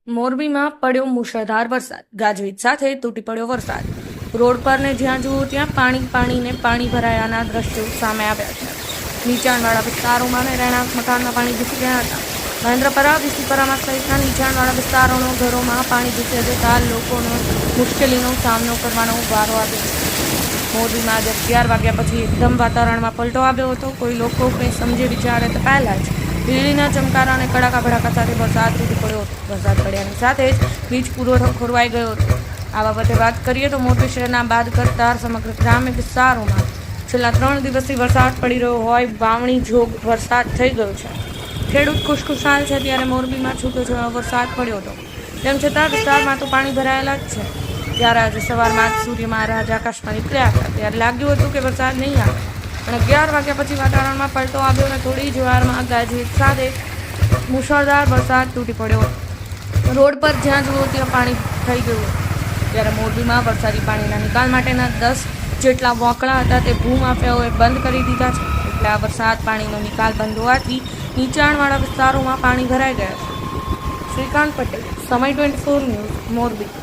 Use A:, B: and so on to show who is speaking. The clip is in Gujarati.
A: મોરબીમાં પડ્યો મુશળધાર વરસાદ, ગાજવીજ સાથે તૂટી પડ્યો વરસાદ. રોડ પર ને જ્યાં જુઓ ત્યાં પાણી ભરાયાના દ્રશ્યો સામે આવ્યા છે. નીચાણવાળા વિસ્તારોમાં ને રહેણાંક મકાનમાં પાણી ઘૂસી ગયા હતા. મહેન્દ્રપરા, વિસીપરામાં સહિતના નીચાણવાળા વિસ્તારોનો ઘરોમાં પાણી ઘૂસી જતા લોકોનો મુશ્કેલીનો સામનો કરવાનો વારો આવ્યો. મોરબીમાં આજે 11 વાગ્યા પછી એકદમ વાતાવરણમાં પલટો આવ્યો હતો. કોઈ લોકો કંઈ સમજે વિચારે તે પહેલા જ વીજળીના ચમકારા અને કડાકા ભડાકા સાથે વરસાદ તૂટી પડ્યો હતો. વરસાદ પડ્યાની સાથે જ વીજ પુરવઠો ખોરવાઈ ગયો હતો. આ બાબતે વાત કરીએ તો મોરબી શહેરના બાદ કરતા સમગ્ર ગ્રામ્ય વિસ્તારોમાં છેલ્લા 3 દિવસથી વરસાદ પડી રહ્યો હોય વાવણી જોગ વરસાદ થઈ ગયો છે. ખેડૂત ખુશખુશાલ છે ત્યારે મોરબીમાં છૂટોછવાયો વરસાદ પડ્યો હતો. તેમ છતાં વિસ્તારમાં તો પાણી ભરાયેલા જ છે. ત્યારે આજે સવારમાં જ સૂર્ય મહારાજ આકાશમાં નીકળ્યા હતા ત્યારે લાગ્યું હતું કે વરસાદ નહીં આવે, પણ 11 વાગ્યા પછી વાતાવરણમાં પલટો આવ્યો અને થોડી જ વારમાં ગાજવીજ સાથે મુશળધાર વરસાદ તૂટી પડ્યો. રોડ પર જ્યાં જુઓ ત્યાં પાણી થઈ ગયું. ત્યારે મોરબીમાં વરસાદી પાણીના નિકાલ માટેના 10 જેટલા વોંકળા હતા તે ભૂમાફિયાઓએ બંધ કરી દીધા છે. એટલે આ વરસાદ પાણીનો નિકાલ બંધ હોવાથી નીચાણવાળા વિસ્તારોમાં પાણી ભરાઈ ગયા છે. શ્રીકાંત પટેલ, સમય 24 ન્યૂઝ, મોરબી.